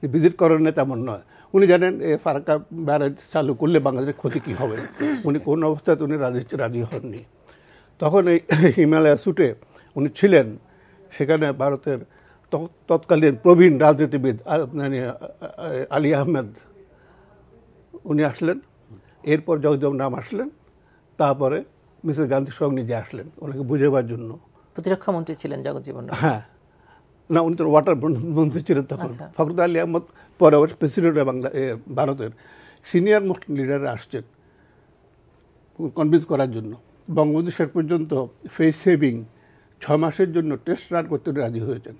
ভিজিট করেন না তেমন নয়। উনি জানেন ফারাক্কা ব্যারেজ চালু করলে বাংলাদেশের ক্ষতি কী হবে, উনি কোন অবস্থাতে উনি রাজি হননি। তখন এই হিমালয়া ছুটে উনি ছিলেন সেখানে, ভারতের তৎকালীন প্রবীণ রাজনীতিবিদ আলী আহমেদ উনি আসলেন, এরপর জগজীবন রাম আসলেন, তারপরে মিসেস গান্ধীর সঙ্গে নিজে আসলেন ওনাকে বুঝাবার জন্য। প্রতিরক্ষা মন্ত্রী ছিলেন জগজীবন রাম? হ্যাঁ, না, উনি তো ওয়াটার মন্ত্রী ছিলেন তখন। ফখরুদ্দিন আলী আহমদ পরে প্রেসিডেন্ট ভারতের সিনিয়র মোস্ট লিডার আসছেন কনভিন্স করার জন্য। বঙ্গবন্ধু শেষ পর্যন্ত ফেস সেভিং 6 মাসের জন্য টেস্ট রান করতে রাজি হয়েছেন।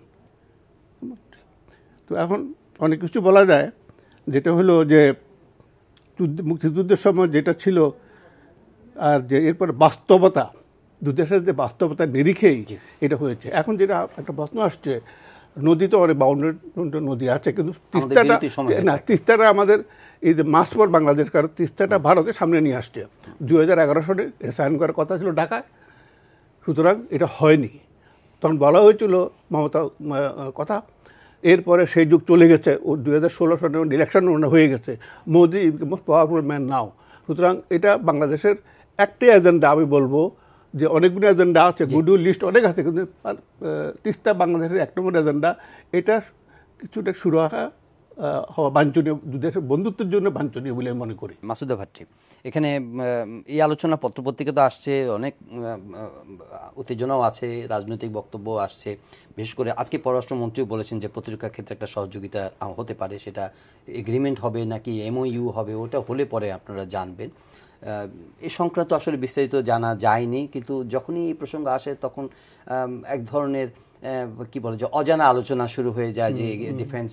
তো এখন অনেক কিছু বলা যায়, যেটা হলো যে মুক্তিযুদ্ধের সময় যেটা ছিল, আর যে এরপর বাস্তবতা, দুদেশের যে বাস্তবতা নিরিখেই এটা হয়েছে। এখন যেটা একটা প্রশ্ন আসছে, নদী তো অনেক বাউন্ডারি নদী আছে, কিন্তু তিস্তাটা আমাদের এই যে মাস ফর বাংলাদেশ, কারণ তিস্তাটা ভারতের সামনে নিয়ে আসছে। 2011 সালে এটা সাইন করার কথা ছিল ঢাকায়, সুতরাং এটা হয়নি। তখন বলা হয়েছিল মমতা কথা, এরপরে সেই যুগ চলে গেছে। 2016 সালে ইলেকশন হয়ে গেছে, মোদি মোস্ট পাওয়ারফুল ম্যান নাও। সুতরাং এটা বাংলাদেশের একটাই এজেন্ডা, আমি বলবো যে অনেকগুলো এজেন্ডা আছে, গুডউইল লিস্ট অনেক আছে, কিন্তু তিস্তা বাংলাদেশের 1 নম্বর এজেন্ডা। এটা কিছুটা সুরাহা হওয়া বাঞ্ছনীয়, দেশের বন্ধুত্বের জন্য বাঞ্ছনীয় বলে আমি মনে করি। মাসুদা ভাট্টি, এখানে এই আলোচনা পত্রপত্রিকাতে আসছে, অনেক উত্তেজনাও আছে, রাজনৈতিক বক্তব্য আসছে। বিশেষ করে আজকে পররাষ্ট্রমন্ত্রীও বলেছেন যে প্রতিরক্ষা ক্ষেত্রে একটা সহযোগিতা হতে পারে, সেটা এগ্রিমেন্ট হবে নাকি MOU হবে, ওটা হলে পরে আপনারা জানবেন। এ সংক্রান্ত আসলে বিস্তারিত জানা যায়নি, কিন্তু যখনই এই প্রসঙ্গ আসে তখন এক ধরনের কি বলে যে অজানা আলোচনা শুরু হয়ে যায় যে ডিফেন্স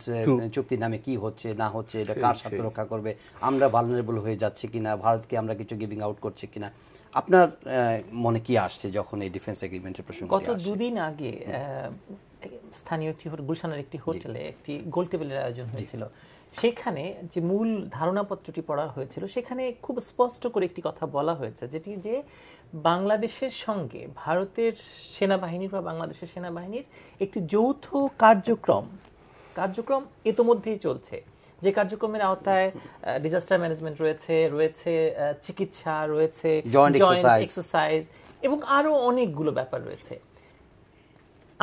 চুক্তির নামে কি হচ্ছে না হচ্ছে, এটা কার স্বার্থ রক্ষা করবে, আমরা ভালনারেবল হয়ে যাচ্ছে কিনা, ভারতকে আমরা কিছু গিভিং আউট করছি কিনা। আপনার মনে কি আসছে যখন এই ডিফেন্স এগ্রিমেন্টের প্রসঙ্গ? গত দুদিন আগে স্থানীয় গুলশানের একটি হোটেলে একটি গোল টেবিলের আয়োজন হয়েছিল। সেখানে যে মূল ধারণাপত্রটি পড়া হয়েছিল, সেখানে খুব স্পষ্ট করে একটি কথা বলা হয়েছে, যেটি যে বাংলাদেশের সঙ্গে ভারতের সেনাবাহিনীর বা বাংলাদেশের সেনাবাহিনীর একটি যৌথ কার্যক্রম ইতোমধ্যেই চলছে, যে কার্যক্রমের আওতায় ডিজাস্টার ম্যানেজমেন্ট রয়েছে চিকিৎসা রয়েছে, জয়েন্ট এক্সারসাইজ এবং আরো অনেকগুলো ব্যাপার রয়েছে।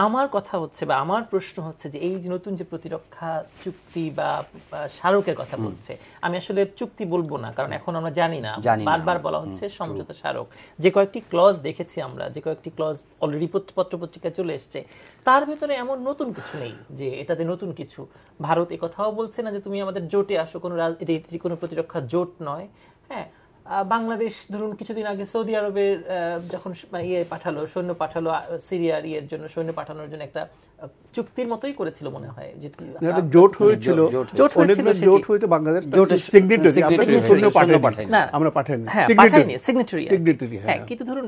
আমার কথা হচ্ছে বা আমার প্রশ্ন হচ্ছে যে এই নতুন যে প্রতিরক্ষা চুক্তি বা স্মারকের কথা বলছে, আমি আসলে চুক্তি বলবো না, কারণ এখন আমরা জানি না, বারবার বলা হচ্ছে সমঝোতা স্মারক। যে কয়েকটি ক্লজ দেখেছি আমরা, যে কয়েকটি ক্লজ অলরেডি পত্রপত্রিকায় চলে এসছে, তার ভিতরে এমন নতুন কিছু নেই যে এটাতে নতুন কিছু। ভারত এ কথাও বলছে না যে তুমি আমাদের জোটে আসো, কোনো প্রতিরক্ষা জোট নয়। হ্যাঁ, বাংলাদেশ ধরুন কিছুদিন আগে সৌদি আরবের যখন সৈন্য পাঠালো সিরিয়ার জন্য, সৈন্য পাঠানোর জন্য একটা চুক্তির মতই করেছিল মনে হয়, যে জোট হয়েছিল, বাংলাদেশ সিগনেটারি। হ্যাঁ, কিন্তু ধরুন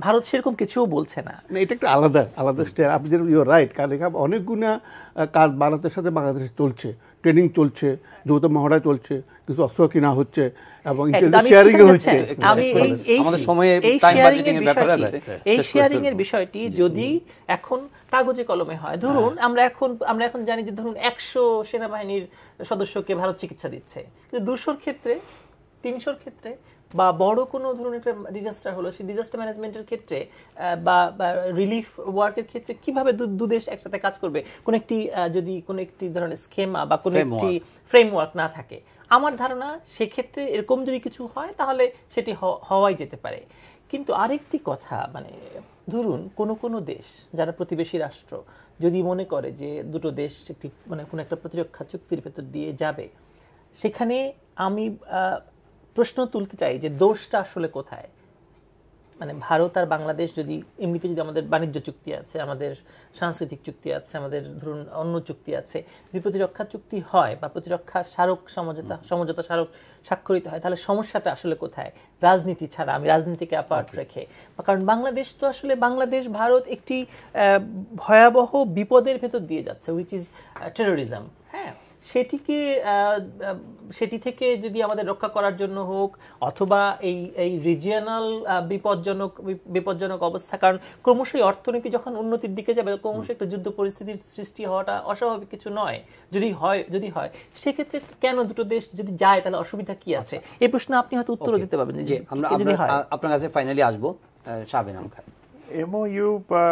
ভারত সেরকম কিছুও বলছে না। এটা একটা আলাদা স্টেপ। আপনি ইউ রাইট, কারণ অনেকগুলো কাজ ভারতের সাথে বাংলাদেশে চলছে, ট্রেনিং চলছে, যৌথ মহড়া চলছে, কিছু অস্ত্র কিনা হচ্ছে এবং শেয়ারিং হচ্ছে। এই শেয়ারিং এর বিষয়টি যদি এখন কাগজে কলমে হয়, ধরুন আমরা এখন জানি যে ধরুন 100 সেনাবাহিনীর সদস্যকে ভারত চিকিৎসা দিচ্ছে, কিন্তু 200-র ক্ষেত্রে 300-র ক্ষেত্রে বা বড় কোনো ধরুন একটা ডিজাস্টার হলো, সেই ডিজাস্টার ম্যানেজমেন্টের ক্ষেত্রে বা রিলিফ ওয়ার্কের ক্ষেত্রে কিভাবে দুদেশ একসাথে কাজ করবে, যদি কোনো একটি ধরনের স্কেমা বা কোনো একটি ফ্রেমওয়ার্ক না থাকে। আমার ধারণা সেক্ষেত্রে এরকম যদি কিছু হয় তাহলে সেটি হওয়াই যেতে পারে। কিন্তু আরেকটি কথা, মানে ধরুন কোনো দেশ যারা প্রতিবেশী রাষ্ট্র যদি মনে করে যে দুটো দেশ একটি কোনো একটা প্রতিরক্ষা চুক্তির ভেতর দিয়ে যাবে, সেখানে আমি প্রশ্ন তুলতে চাই যে দোষটা আসলে কোথায়। মানে ভারত আর বাংলাদেশ যদি এমনিতে যদি আমাদের বাণিজ্য চুক্তি আছে, আমাদের সাংস্কৃতিক চুক্তি আছে, আমাদের ধরুন অন্য চুক্তি আছে, যদি প্রতিরক্ষা চুক্তি হয় বা প্রতিরক্ষা স্মারক সমঝোতা স্মারক স্বাক্ষরিত হয়, তাহলে সমস্যাটা আসলে কোথায়? রাজনীতি ছাড়া, আমি রাজনীতিকে অ্যাপার্ট রেখে, কারণ বাংলাদেশ তো আসলে ভারত একটি ভয়াবহ বিপদের ভেতর দিয়ে যাচ্ছে, হুইচ ইজ টেরোরিজম। হ্যাঁ, সেটি থেকে যদি আমাদের রক্ষা করার জন্য হোক, অথবা এই রিজিয়নাল বিপজ্জনক অবস্থা, কারণ ক্রমশই অর্থনীতি যখন উন্নতির দিকে যাবে, ক্রমশ একটা যুদ্ধ পরিস্থিতির সৃষ্টি হওয়াটা অস্বাভাবিক কিছু নয়। যদি হয় সেক্ষেত্রে কেন দুটো দেশ যদি যায় তাহলে অসুবিধা কি আছে? এই প্রশ্ন আপনি হয়তো উত্তরও দিতে পারবেন। যে আপনার কাছে ফাইনালি আসবো, শাহবিন আলম খান, MOU বা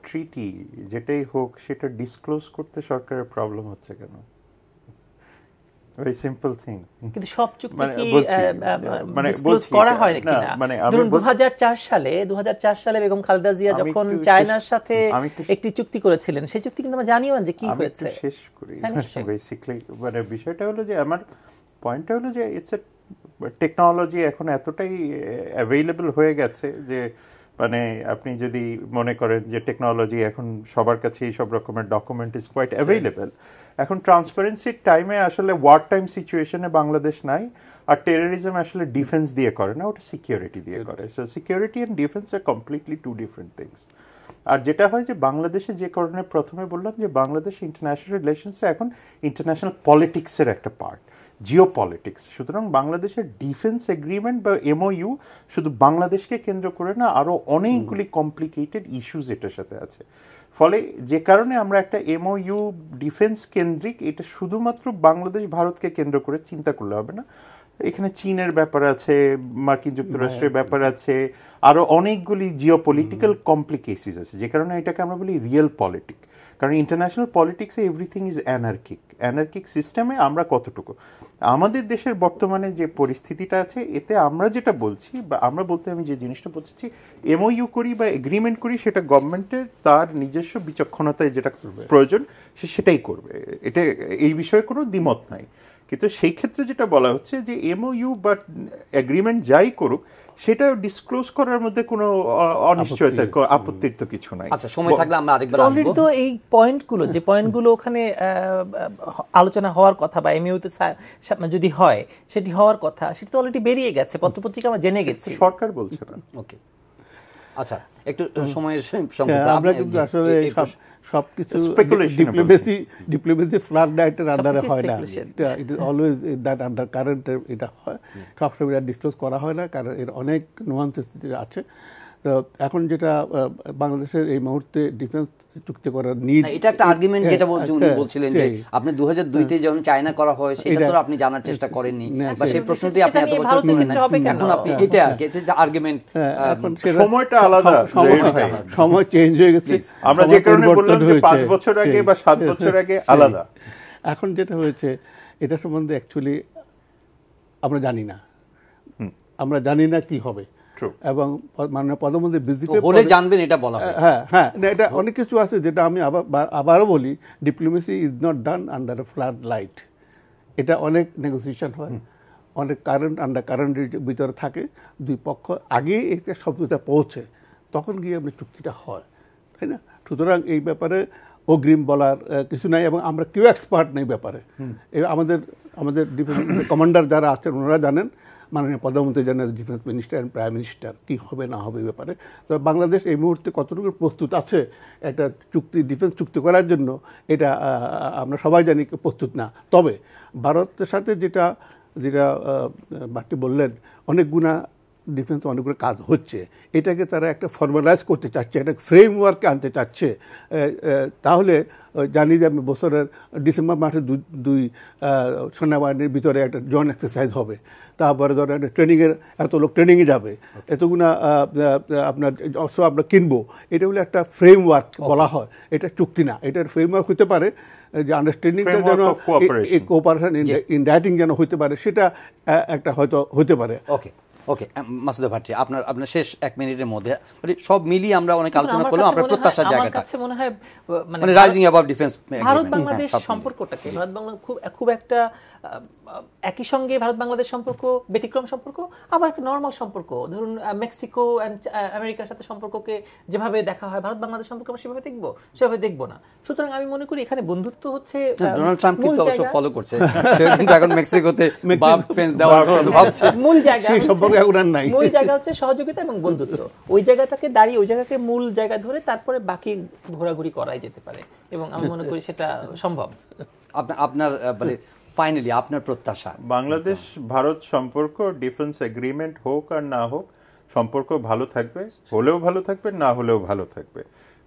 ট্রিটি যেটাই হোক সেটা ডিসক্লোজ করতে সরকারের প্রবলেম হচ্ছে কেন? very simple thing. কিন্তু সব চুক্তি কি ডিসক্লোজ করা হয় কিনা? ধরুন 2004 সালে বেগম খালেদা জিয়া যখন চায়নার সাথে একটি চুক্তি করেছিলেন, সেই চুক্তি কিন্তু আমরা জানিও না যে কি হয়েছে। আমি শেষ করি বেসিক্যালি, মানে বিষয়টা হলো যে আমার পয়েন্টটা হলো যে ইটস এ টেকনোলজি এখন এতটাই অ্যাভেইলেবল হয়ে গেছে যে মানে আপনি যদি মনে করেন যে টেকনোলজি এখন সবার কাছে সব রকমের ডকুমেন্ট ইজ কোয়াইট অ্যাভেইলেবল। এখন ট্রান্সপারেন্সির টাইমে আসলে ওয়ার টাইম সিচুয়েশনে বাংলাদেশ নাই, আর টেরোরিজম আসলে ডিফেন্স দিয়ে করে না, ওটা সিকিউরিটি দিয়ে করে। সো সিকিউরিটি অ্যান্ড ডিফেন্স আর কমপ্লিটলি টু ডিফারেন্ট থিংস। আর যেটা হয় যে বাংলাদেশে যে কারণে প্রথমে বললাম যে বাংলাদেশ ইন্টারন্যাশনাল রিলেশনসে এখন ইন্টারন্যাশনাল পলিটিক্সের একটা পার্ট, জিও পলিটিক্স। সুতরাং বাংলাদেশের ডিফেন্স এগ্রিমেন্ট বা MOU শুধু বাংলাদেশকে কেন্দ্র করে না, আরো অনেকগুলি কমপ্লিকেটেড ইস্যুস এটার সাথে আছে। ফলে যে কারণে আমরা একটা MOU ডিফেন্স কেন্দ্রিক, এটা শুধুমাত্র বাংলাদেশ ভারতকে কেন্দ্র করে চিন্তা করলে হবে না। এখানে চীনের ব্যাপার আছে, মার্কিন যুক্তরাষ্ট্রের ব্যাপার আছে, আরো অনেকগুলি জিও পলিটিক্যাল কমপ্লিকেশনস আছে, যে কারণে এটাকে আমরা বলি রিয়েল পলিটিক। কারণ ইন্টারন্যাশনাল পলিটিক্সে এভরিথিং ইজ অ্যানার্কিক, অ্যানার্কিক সিস্টেমে আমরা কতটুকু। আমাদের দেশের বর্তমানে যে পরিস্থিতিটা আছে, এতে আমরা যেটা বলছি বা আমরা বলতে আমি যে জিনিসটা বলছি, এমওইউ করি বা এগ্রিমেন্ট করি, সেটা গভর্নমেন্টের তার নিজস্ব বিচক্ষণতায় যেটা প্রয়োজন সে সেটাই করবে, এটা এই বিষয়ে কোনো দ্বিমত নাই। কিন্তু সেই ক্ষেত্রে যেটা বলা হচ্ছে যে এমওইউ বা এগ্রিমেন্ট যাই করুক, সেটা ডিসক্লোজ করার মধ্যে কোনো অনিশ্চয়তা, আপত্তির তো কিছু নাই। আচ্ছা, সময় থাকলে আমরা আরেকবার অলরেডি তো এই পয়েন্টগুলো, যে পয়েন্টগুলো ওখানে আলোচনা হওয়ার কথা বা এমইউতে যদি হয় সেটি হওয়ার কথা, সেটা তো অলরেডি বেরিয়ে গেছে, পত্রপত্রিকা আমরা জেনে গেছি, সরকার বলছে না। ওকে, আচ্ছা, একটু সময়ের আমরা কিন্তু আসলে সবকিছু ডিপ্লোমেসি ফ্লাড লাইটের আন্ডারে হয় না, it is always that under current, এটা হয় সবসময় এটা ডিসক্লোজ করা হয় না, কারণ এর অনেক নুয়ান্সেস আছে। তো এখন যেটা বাংলাদেশের এই মুহূর্তে ডিফেন্স চুক্তি করার নিড, এটা একটা আর্গুমেন্ট যেটা উনি বলছিলেন যে আপনি 2002 তে যখন চায়না করা হয় সেটা তো আপনি জানার চেষ্টা করেননি, বা সেই প্রশ্নটি আপনি এত বছর তুলেন, এখন আপনি এটা আর্গুমেন্ট, এখন সময়টা আলাদা, সময় চেঞ্জ হয়ে গেছে, আমরা যে কারণে বললাম যে 5 বছর আগে বা 7 বছর আগে আলাদা। এখন যেটা হয়েছে এটা সম্বন্ধে অ্যাকচুয়ালি আমরা জানি না কি হবে, এবং মাননীয় প্রধানমন্ত্রী ভিজিটে হলে জানবেন এটা বলা হয়। হ্যাঁ, এটা অনেক কিছু আছে যেটা আমি আবারও বলি, diplomacy is not done under flood light. এটা অনেক নেগোসিয়েশন হয়, অনেক আন্ডার কারেন্টের ভিতরে থাকে, দুই পক্ষ আগে একটা সমঝোতা পৌঁছে, তখন গিয়ে আপনি চুক্তিটা হয়, তাই না? সুতরাং এই ব্যাপারে অগ্রিম বলার কিছু নাই, এবং আমরা কেউ এক্সপার্ট নেই ব্যাপারে। আমাদের ডিফেন্স কমান্ডার যারা আছেন ওনারা জানেন, মাননীয় প্রধানমন্ত্রী জানেন, defence minister and prime minister, কি হবে না হবে ব্যাপারে। তবে বাংলাদেশ এই মুহূর্তে কতটুকু প্রস্তুত আছে একটা ডিফেন্স চুক্তি করার জন্য, এটা আমরা সবাই জানি প্রস্তুত না। তবে ভারতের সাথে যেটা বাকি বললেন, অনেকগুলা ডিফেন্স অনেকগুলো কাজ হচ্ছে, এটাকে তারা একটা ফর্মালাইজ করতে চাচ্ছে, একটা ফ্রেমওয়ার্কে আনতে চাচ্ছে। তাহলে জানি যে বছরের ডিসেম্বর মাসে দুই সেনাবাহিনীর ভিতরে একটা জয়েন্ট এক্সারসাইজ হবে, তারপরে ধরেন একটা ট্রেনিংয়ের, এত লোক ট্রেনিংয়ে যাবে, এতগুলা আপনার অস্ত্র আমরা কিনবো, এটা হলো একটা ফ্রেমওয়ার্ক বলা হয়, এটা চুক্তি না। এটার ফ্রেমওয়ার্ক হতে পারে যে আন্ডারস্ট্যান্ডিংটা যেন কোঅপারেশন ইন রাইটিং যেন হতে পারে, সেটা একটা হয়তো হতে পারে। ওকে, মাসুদ ভাটি, আপনার শেষ 1 মিনিটের মধ্যে সব মিলিয়ে আমরা অনেক আলোচনা করলাম, আপনার প্রত্যাশার জায়গাটা। আমার কাছে মনে হয় মানে rising above defence, Bharat Bangladesh সম্পর্কটাকে, ভারত বাংলাদেশ খুব একটা একই সঙ্গে ভারত বাংলাদেশ সম্পর্ক ব্যতিক্রম সম্পর্ক, আবার একটা নরমাল সম্পর্ক। ধরুন মেক্সিকো এন্ড আমেরিকার সাথে সম্পর্ককে যেভাবে দেখা হয়, ভারত বাংলাদেশ সম্পর্ক আমরা সেভাবে দেখবো না। সুতরাং আমি মনে করি এখানে বন্ধুত্ব হচ্ছে, ডোনাল্ড ট্রাম্প কিন্তু অবশ্য ফলো করছে, কিন্তু এখন মেক্সিকোতে ফেন্স দেওয়ার ভাবছে, মূল জায়গা হচ্ছে সহযোগিতা এবং বন্ধুত্ব। ওই জায়গাটাকে দাঁড়িয়ে, ওই জায়গাকে মূল জায়গা ধরে তারপরে বাকি ঘোরাঘুরি করাই যেতে পারে, এবং আমি মনে করি সেটা সম্ভব। আপনার মানে ফাইনালি আপনার প্রত্যাশা, বাংলাদেশ ভারত সম্পর্ক ডিফেন্স এগ্রিমেন্ট হোক আর না হোক, সম্পর্ক ভালো থাকবে, হলেও ভালো থাকবে, না হলেও ভালো থাকবে।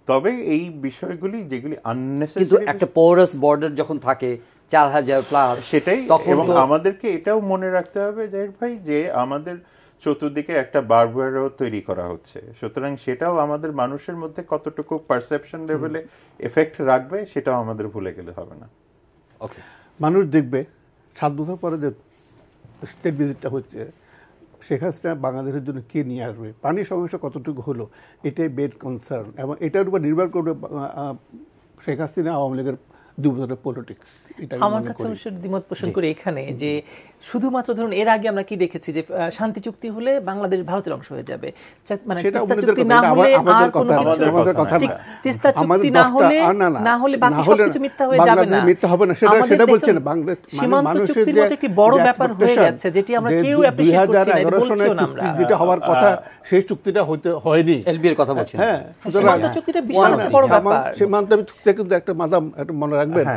তবে এই বিষয়গুলি যেগুলি আননেসেসারি, কিন্তু একটা পোরাস বর্ডার যখন থাকে 4000 প্লাস, সেটাই। এবং আমাদেরকে এটাও মনে রাখতে হবে জাহির ভাই, যে আমাদের চতুর্দিকে একটা বারবারও তৈরি করা হচ্ছে, সুতরাং সেটাও আমাদের মানুষের মধ্যে কতটুকু পারসেপশন লেভেলে এফেক্ট রাখবে, সেটাও আমাদের ভুলে গেলে হবে না। ওকে, মানুষ দেখবে 7 বছর পরে যে স্টেট ভিজিটটা হচ্ছে, শেখ হাসিনা বাংলাদেশের জন্য কে নিয়ে আসবে, পানির সমস্যা কতটুকু হলো, এটাই বেড কনসার্ন, এবং এটার উপর নির্ভর করবে শেখ হাসিনা আওয়ামী লীগের 2 বছরের পলিটিক্স। আমার কাছে দ্বিমত পোষণ করে এখানে যে শুধুমাত্র ধরুন এর আগে আমরা কি দেখেছি যে শান্তি চুক্তি হলে বাংলাদেশ ভারতের অংশ হয়ে যাবে, মানে তিস্তা চুক্তি না হলে আর কোনো তিস্তা চুক্তি না হলে বাকি সবকিছু মিথ্যা হয়ে যাবে না, মিথ্যা হবে না, সেটা বলছেন বাংলাদেশ সীমান্ত চুক্তির মতো কি বড় ব্যাপার হয়ে যাচ্ছে, যেটি আমরা কেউ অ্যাপ্রিশিয়েট করছি না, এটা বলছিও না আমরা, যেটা হওয়ার কথা সেই চুক্তিটা হয়নি, এলবি এর কথা বলছেন। হ্যাঁ, সীমান্ত চুক্তিটা বিশাল বড় ব্যাপার। সীমান্ত চুক্তিটা কিন্তু একটা মাদাম, একটা মনে রাখবেন,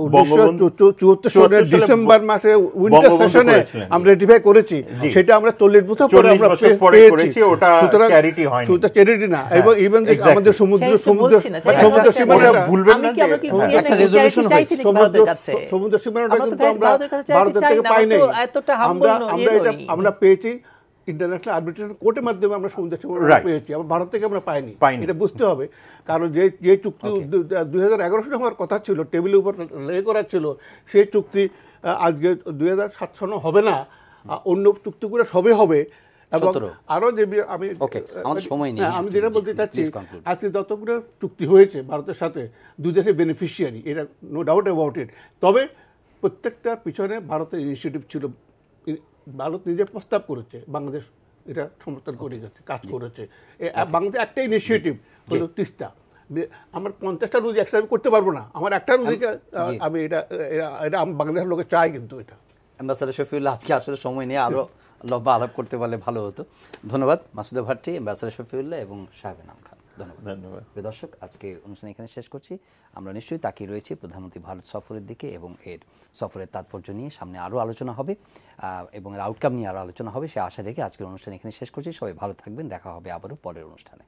1974 সালের ডিসেম্বর মাসে উইন্টার সেশনে আমরা রেটিফাই করেছি, সেটা আমরা 40 বছর পরে করেছি। ওটা চ্যারিটি হয়নি, সেটা চ্যারিটি না। এবং ইভেন আমাদের সমুদ্র সীমানা ভুলবেন না, একটা রেজলিউশন হয়েছে, সমুদ্র সীমানাটা কিন্তু আমরা ভারতের থেকে পাই নাই, আমরা পেয়েছি ইন্টারন্যাশনাল আর্বিট্রেশন কোর্টের মাধ্যমে আমরা সমুদ্র পেয়েছি, আবার ভারত থেকে আমরা পাইনি। এটা বুঝতে হবে, কারণ যে চুক্তি 2011 সালে হওয়ার কথা ছিল, টেবিলের উপর করা ছিল, সেই চুক্তি আজকে 2007 সনে হবে না, অন্য চুক্তিগুলো সবে হবে। এবং আরো যে আমি যেটা বলতে চাচ্ছি, আজকে যতগুলো চুক্তি হয়েছে ভারতের সাথে, দুই দেশের বেনিফিশিয়ারি, এটা নো ডাউট অ্যাবাউট ইট। তবে প্রত্যেকটার পিছনে ভারতের ইনিশিয়েটিভ ছিল। ভারত নিজে প্রস্তাব করেছে, বাংলাদেশ এটা সমর্থন করে গেছে, কাজ করেছে। বাংলাদেশ একটা ইনিশিয়েটিভ হলো তিস্তা। আমার 50টা নদী একসাথে করতে পারবো না, আমার একটা নদীকে আমি এটা বাংলাদেশের লোকে চাই। কিন্তু এটা অ্যাম্বাসাডার শফিউল্লাহ, আজকে আসলে সময় নিয়ে আরো লম্বা আলাপ করতে পারলে ভালো হতো। ধন্যবাদ মাসুদা ভাট্টি, অ্যাম্বাসাডার শফিউল্লাহ এবং শাহজাহান খান। ধন্যবাদ। দর্শক, আজকে অনুষ্ঠান এখানে শেষ করছি। আমরা নিশ্চয়ই তাকিয়ে রয়েছি প্রধানমন্ত্রী ভারত সফরের দিকে এবং এর সফরের তাৎপর্য নিয়ে সামনে আরও আলোচনা হবে এবং এর আউটকাম নিয়ে আরও আলোচনা হবে, সে আশা রেখে আজকের অনুষ্ঠান এখানে শেষ করছি। সবাই ভালো থাকবেন, দেখা হবে আবারও পরের অনুষ্ঠানে।